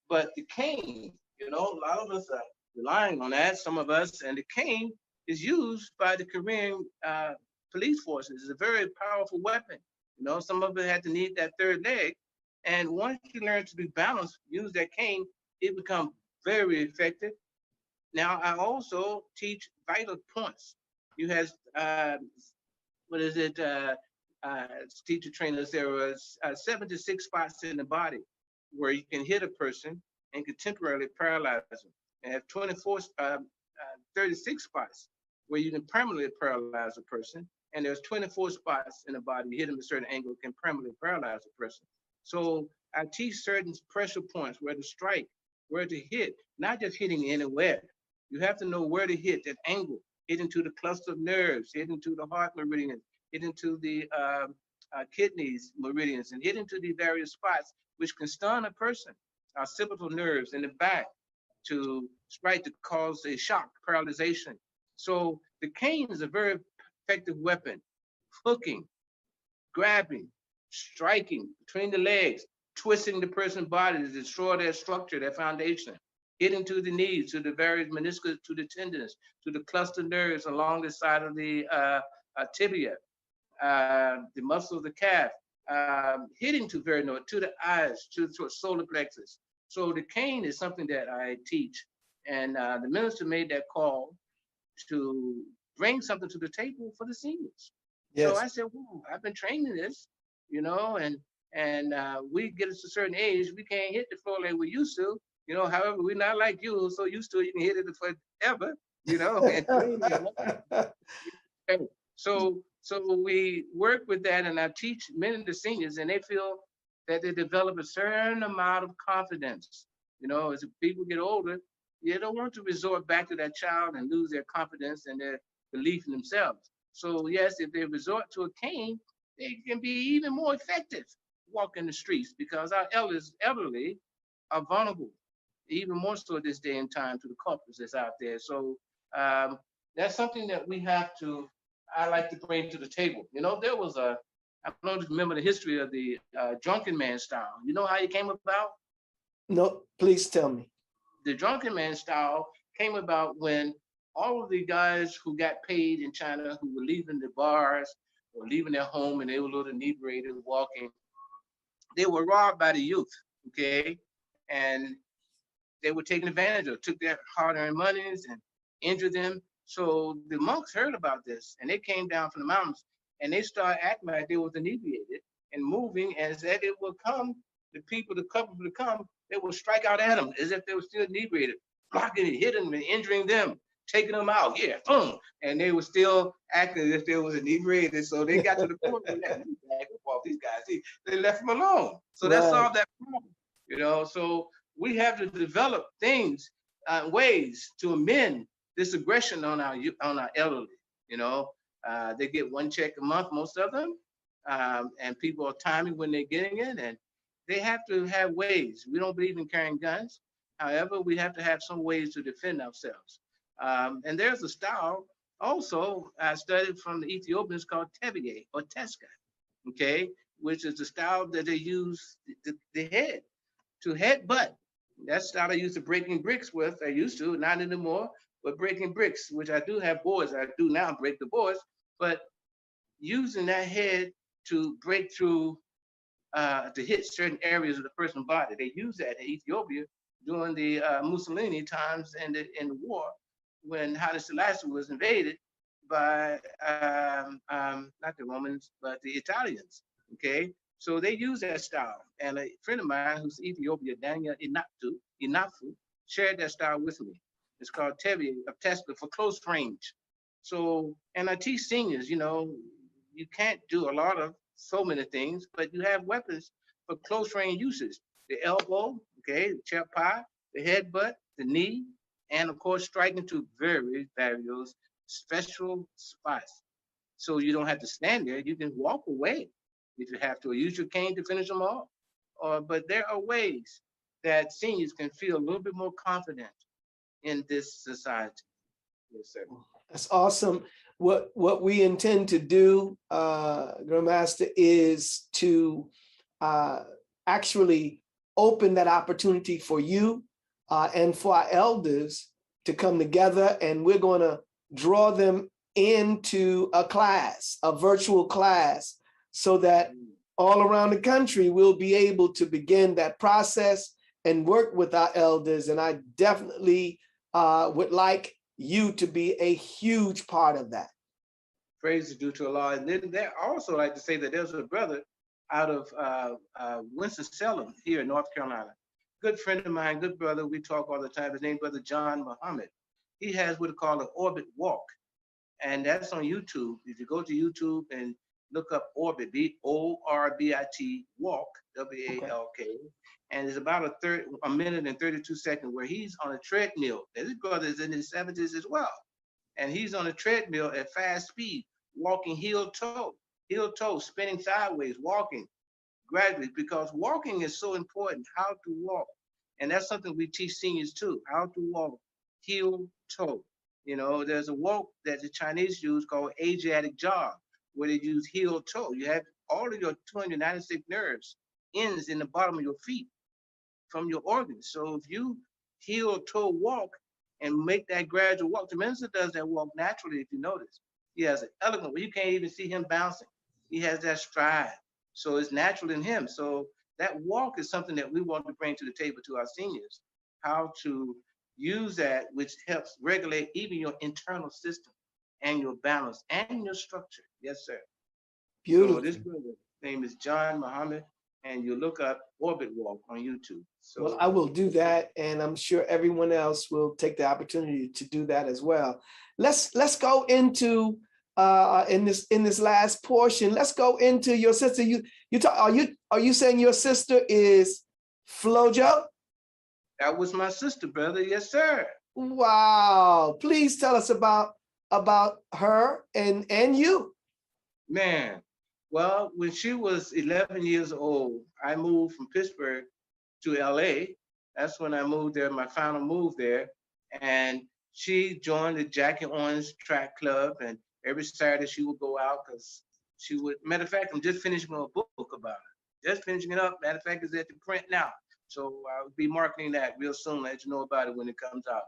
But the cane, a lot of us are relying on that, some of us, and the cane is used by the Korean police forces. It's a very powerful weapon. Some of it had to need that third leg. And once you learn to be balanced, use that cane, it becomes very effective. Now, I also teach vital points. You have, teacher trainers, there was 76 spots in the body where you can hit a person and can temporarily paralyze them. And have 36 spots where you can permanently paralyze a person. And there's 24 spots in the body, you hit them at a certain angle, can permanently paralyze a person. So I teach certain pressure points, where to strike, where to hit, not just hitting anywhere. You have to know where to hit, that angle, hit into the cluster of nerves, hit into the heart meridians, hit into the kidneys meridians, and hit into the various spots which can stun a person. Our occipital nerves in the back to strike to cause a shock, paralyzation. So the cane is a very effective weapon. Hooking, grabbing, striking between the legs, twisting the person's body to destroy their structure, their foundation, hitting to the knees, to the various meniscus, to the tendons, to the cluster nerves along the side of the tibia, the muscle of the calf, hitting to the eyes, to the solar plexus. So the cane is something that I teach, and the minister made that call to bring something to the table for the seniors. Yes. So I said, well, I've been training this, and we get us to a certain age, we can't hit the floor like we used to, however, we're not like you, so used to it, you can hit it forever, and so we work with that, and I teach many of the seniors, and they feel that they develop a certain amount of confidence. As people get older, they don't want to resort back to that child and lose their confidence and their belief in themselves. So yes, if they resort to a cane, they can be even more effective walking the streets, because our elderly are vulnerable, even more so this day and time, to the culprits that's out there. So that's something that I like to bring to the table. There was I don't know if you remember the history of the drunken man style. You know how it came about? No, please tell me. The drunken man style came about when all of the guys who got paid in China, who were leaving the bars or leaving their home, and they were a little inebriated walking, they were robbed by the youth, okay? And they were taken advantage of, took their hard-earned monies and injured them. So the monks heard about this, and they came down from the mountains, and they started acting like they was inebriated and moving, and said it would come, the couple would come, they would strike out at them as if they were still inebriated, blocking it, hitting them and injuring them, taking them out, boom. And they were still acting as if they was inebriated. So they got to the point where these guys, they left them alone. So that solved that problem, So we have to develop things, ways to amend this aggression on our elderly. They get one check a month, most of them, and people are timing when they're getting it, and they have to have ways. We don't believe in carrying guns. However, we have to have some ways to defend ourselves. And there's a style also I studied from the Ethiopians called tebiye or teska, okay, which is the style that they use the head to headbutt. That's style I used to breaking bricks with. I used to, not anymore, but breaking bricks, which I do have boards. I do now break the boards, but using that head to break through, to hit certain areas of the person's body. They use that in Ethiopia during the Mussolini times in the war when Haile Selassie was invaded by not the Romans, but the Italians. Okay, so they use that style. And a friend of mine who's Ethiopia, Daniel Inafu, shared that style with me. It's called Tebi, a test for close range. So, and I teach seniors, you can't do a lot of so many things, but you have weapons for close range uses. The elbow, okay, the chair pie, the headbutt, the knee, and of course, striking to very various special spots. So you don't have to stand there. You can walk away if you have to, or use your cane to finish them off. But there are ways that seniors can feel a little bit more confident in this society. Yes, sir. That's awesome. What we intend to do, Grandmaster, is to actually open that opportunity for you and for our elders to come together, and we're going to draw them into a class, a virtual class, so that all around the country we'll be able to begin that process and work with our elders. And I definitely would like you to be a huge part of that. Praise is due to Allah. And then there also like to say that there's a brother out of Winston-Salem here in North Carolina. Good friend of mine, good brother. We talk all the time. His name Brother John Muhammad. He has what is called an orbit walk. And that's on YouTube. If you go to YouTube and look up orbit, ORBIT walk, WALK. And it's about a minute and 32 seconds where he's on a treadmill. And this brother is in his 70s as well. And he's on a treadmill at fast speed, walking heel toe, spinning sideways, walking gradually, because walking is so important, how to walk. And that's something we teach seniors too, how to walk heel toe. There's a walk that the Chinese use called Asiatic jog, where they use heel toe. You have all of your 296 nerves ends in the bottom of your feet from your organs. So if you heel toe walk and make that gradual walk, the minister does that walk naturally, if you notice. He has an elegant, where you can't even see him bouncing. He has that stride. So it's natural in him. So that walk is something that we want to bring to the table to our seniors, how to use that, which helps regulate even your internal system and your balance and your structure. Yes, sir. Beautiful. So this brother name is John Muhammad, and you look up Orbit Walk on YouTube. So, well, I will do that, and I'm sure everyone else will take the opportunity to do that as well. Let's go into in this last portion. Let's go into your sister. Are you saying your sister is Flojo? That was my sister, brother. Yes, sir. Wow. Please tell us about her and you. Man, well, when she was 11 years old, I moved from Pittsburgh to LA. That's when I moved there, my final move there. And she joined the Jackie Orange Track Club, and every Saturday she would go out because she would, matter of fact, I'm just finishing a book about her. Just finishing it up. Matter of fact, it's at the print now. So I'll be marketing that real soon, let you know about it when it comes out.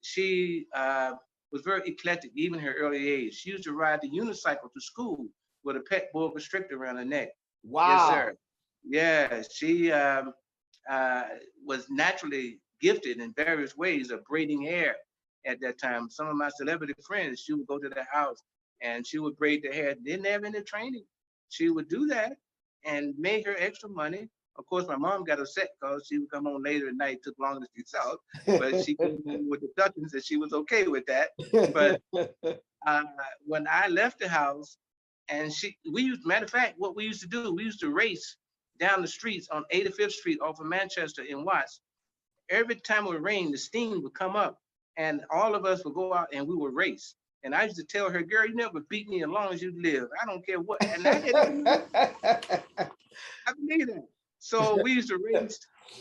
She was very eclectic, even her early age. She used to ride the unicycle to school with a pet boa constrictor around her neck. Wow. Yes, sir. Yeah, she was naturally gifted in various ways of braiding hair at that time. Some of my celebrity friends, she would go to their house and she would braid their hair. Didn't have any training. She would do that and made her extra money. Of course, my mom got upset because she would come home later at night, took longer to she out, but she came home with the Dutchins and she was okay with that. But when I left the house, and matter of fact, what we used to do, we used to race down the streets on 85th Street off of Manchester in Watts. Every time it would rain, the steam would come up and all of us would go out and we would race. And I used to tell her, girl, you never beat me as long as you live. I don't care what. And I believe that. So we used to race,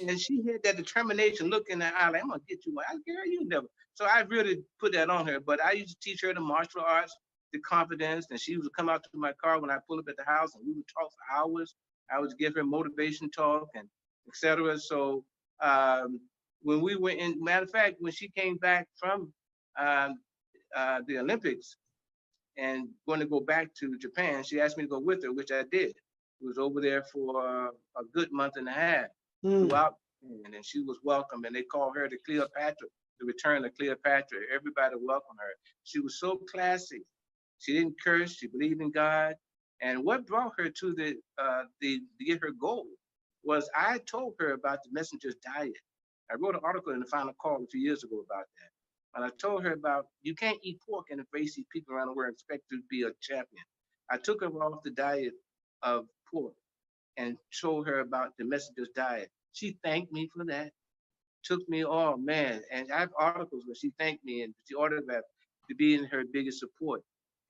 and she had that determination look in her eye, like, I'm gonna get you. Girl, you never. So I really put that on her. But I used to teach her the martial arts, the confidence, and she would come out to my car when I pull up at the house, and we would talk for hours. I would give her motivation talk, and etc. So when we went in, matter of fact, when she came back from um, the Olympics and going to go back to Japan, she asked me to go with her, which I did. It was over there for a good month and a half Mm. throughout, and she was welcome. And they called her the Cleopatra, the Return of Cleopatra. Everybody welcomed her. She was so classy. She didn't curse. She believed in God. And what brought her to the to get her goal was I told her about the messenger's diet. I wrote an article in the Final Call a few years ago about that. And I told her about you can't eat pork and embrace these people around the world and expect to be a champion. I took her off the diet of pork and showed her about the messenger's diet. She thanked me for that. Took me, oh man, and I have articles where she thanked me and she autographed to be in her biggest support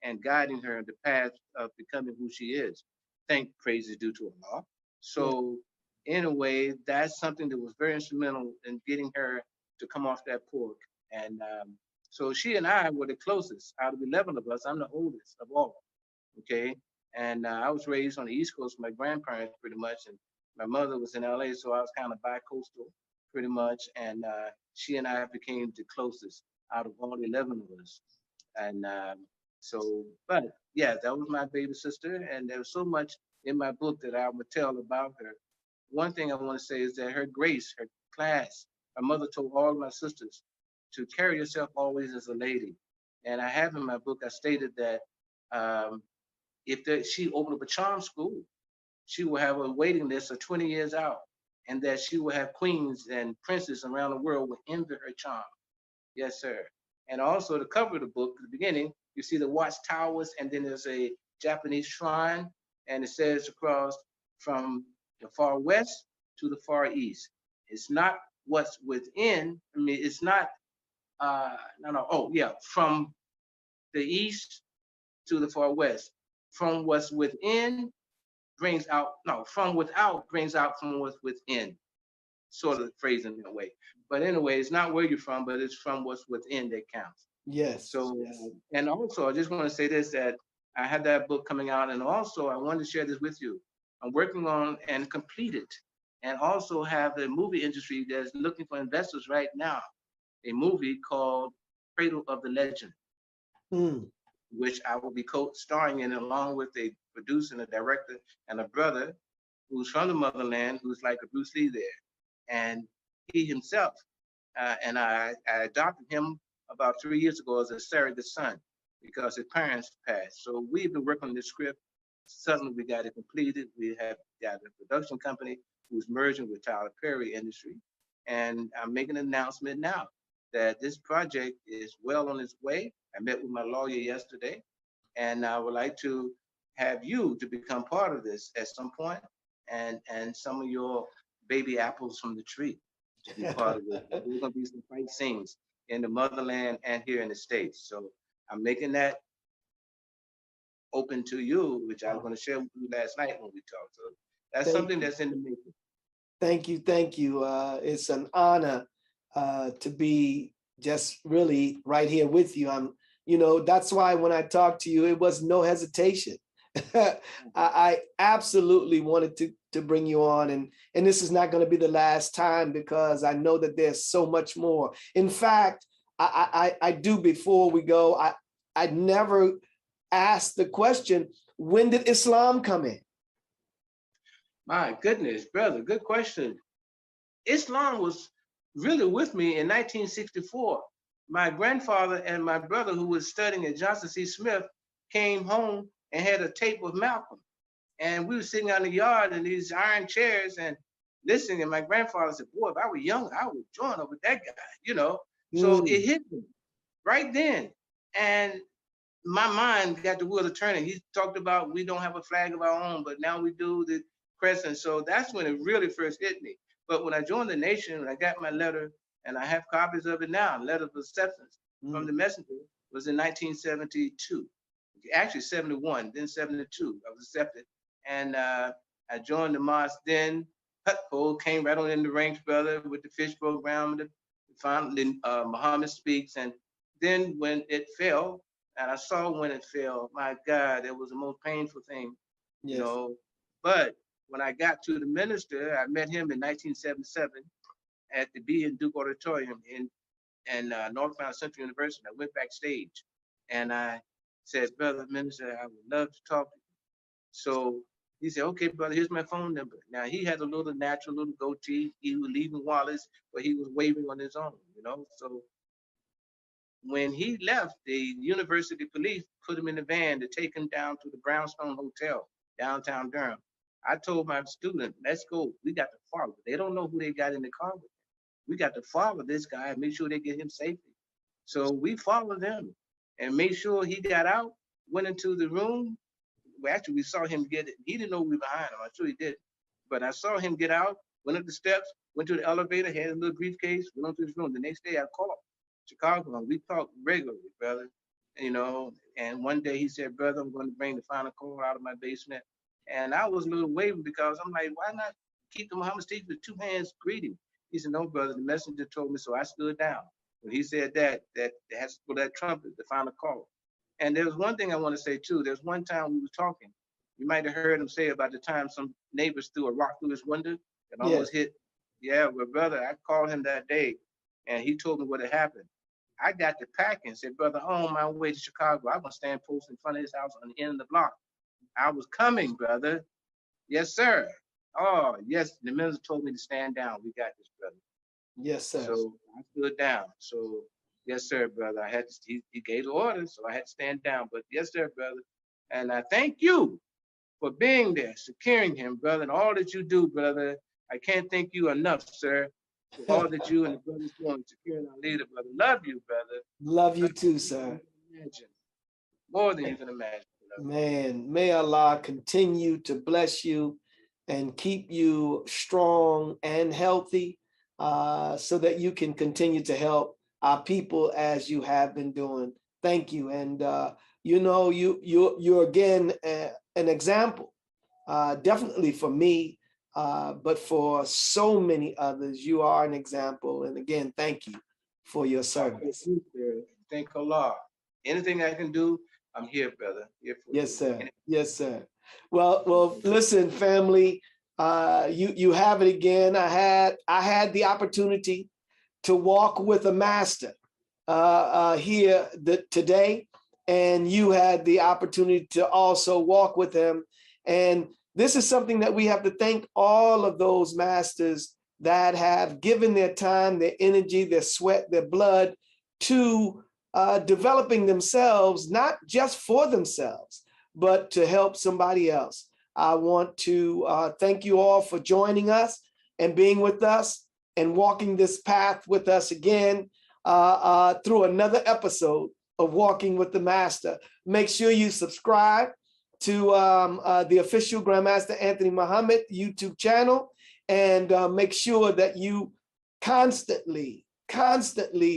and guiding her in the path of becoming who she is. Thank praise is due to Allah. Yeah. So in a way, that's something that was very instrumental in getting her to come off that pork. And so she and I were the closest out of 11 of us. I'm the oldest of all. Okay. And I was raised on the East Coast with my grandparents pretty much. And my mother was in LA, so I was kind of bi-coastal pretty much. And she and I became the closest out of all 11 of us. And so, but yeah, that was my baby sister. And there was so much in my book that I would tell about her. One thing I want to say is that her grace, her class, my mother told all of my sisters to carry yourself always as a lady. And I have in my book, I stated that um, she opened up a charm school, she will have a waiting list of 20 years out, and that she will have queens and princes around the world will envy her charm. Yes, sir. And also the cover of the book, at the beginning, you see the watchtowers, and then there's a Japanese shrine, and it says across from the far west to the far east. It's not what's within. I mean, it's not. No, no. Oh, yeah. From the east to the far west. From what's within brings out. No, from without brings out from what's within. Sort of phrasing in a way. But anyway, it's not where you're from, but it's from what's within that counts. Yes. So, Yes. and also, I just want to say this that I have that book coming out, and also I wanted to share this with you. I'm working on and complete it, and also have a movie industry that's looking for investors right now. A movie called Cradle of the Legend, Mm. which I will be co-starring in along with a producer and a director and a brother who's from the motherland, who's like a Bruce Lee there. And he himself, and I adopted him about 3 years ago as a surrogate son because his parents passed. So we've been working on this script. Suddenly we got it completed. We have got a production company who's merging with Tyler Perry Industry. And I'm making an announcement now that this project is well on its way. I met with my lawyer yesterday, and I would like to have you to become part of this at some point, and some of your baby apples from the tree to be part of it. There's going to be some fight scenes in the motherland and here in the States. So I'm making that open to you, which I was going to share with you last night when we talked. So that's Thank something you. that's in the making. Thank you. Thank you. It's an honor to be just really right here with you. That's why when I talked to you, it was no hesitation. I absolutely wanted to bring you on, and this is not going to be the last time because I know that there's so much more. In fact, I do, before we go, I never asked the question, when did Islam come in? My goodness, brother, good question. Islam was really with me in 1964. My grandfather and my brother, who was studying at Johnson C. Smith, came home and had a tape of Malcolm. And we were sitting out in the yard in these iron chairs and listening. And my grandfather said, boy, if I were young, I would join up with that guy. So it hit me right then. And my mind got the wheel of turning. He talked about we don't have a flag of our own, but now we do, the crescent. So that's when it really first hit me. But when I joined the nation, when I got my letter, and I have copies of it now, letter of acceptance from the messenger, was in 1972. Actually 71, then 72, I was accepted. And I joined the mosque then. Hutpole came right on in the ranks, brother, with the fish program, the finally Muhammad Speaks. And then when it fell, and I saw when it fell, my God, it was the most painful thing, Yes. But when I got to the minister, I met him in 1977 at the B and Duke Auditorium in Northbound Central University. I went backstage and I said, brother minister, I would love to talk to you. So he said, okay, brother, here's my phone number. Now he had a little natural little goatee. He was leaving Wallace, but he was waving on his own, you know? So when he left, the university police put him in a van to take him down to the Brownstone Hotel, downtown Durham. I told my student, let's go. We got to follow. They don't know who they got in the car with. We got to follow this guy and make sure they get him safely. So we followed him and made sure he got out, went into the room. Well, actually, we saw him get it. He didn't know we were behind him. I'm sure he did. But I saw him get out, went up the steps, went to the elevator, had a little briefcase, went on to his room. The next day I called Chicago and we talked regularly, brother. You know, and one day he said, brother, I'm going to bring the final call out of my basement. And I was a little waving because I'm like, why not keep the Muhammad State with two hands greeting? He said, no, brother, the messenger told me, so I stood down. When he said that has to put that trumpet, the final call. And there's one thing I want to say too. There's one time we were talking. You might have heard him say about the time some neighbors threw a rock through his window and almost hit. Yeah, well, brother, I called him that day and he told me what had happened. I got to packing and said, brother, on my way to Chicago, I'm gonna stand post in front of his house on the end of the block. I was coming, brother. Yes, sir. Oh, yes, the minister told me to stand down. We got this, brother. Yes, sir. So I stood down. So, yes, sir, brother. I had to, he gave the order, so I had to stand down. But yes, sir, brother. And I thank you for being there, securing him, brother, and all that you do, brother. I can't thank you enough, sir, for all that you and the brothers doing, securing our leader, brother. Love you, brother. Love you too, sir. More than you can imagine. Man, may Allah continue to bless you and keep you strong and healthy so that you can continue to help our people as you have been doing. Thank you. And, you know, you're again an example, definitely for me, but for so many others, you are an example. And again, thank you for your service. Thank Allah. Anything I can do, I'm here, brother. Here for yes, sir. Yes, sir. Well, listen, family, you have it again. I had the opportunity to walk with a master here today, and you had the opportunity to also walk with him. And this is something that we have to thank all of those masters that have given their time, their energy, their sweat, their blood to developing themselves, not just for themselves, but to help somebody else. I want to thank you all for joining us and being with us and walking this path with us again through another episode of Walking with the Master. Make sure you subscribe to the official Grandmaster Anthony Muhammad YouTube channel, and make sure that you constantly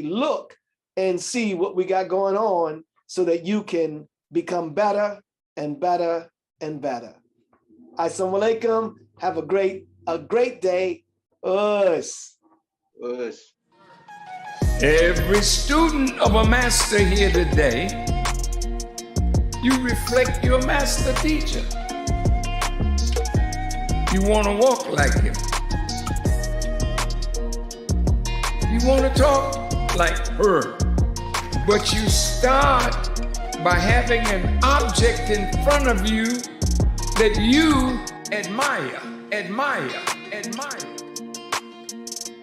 look and see what we got going on so that you can become better and better and better. Assalamu alaikum. Have a great day. Us. Every student of a master here today, you reflect your master teacher. You want to walk like him. You want to talk like her. But you start by having an object in front of you that you admire.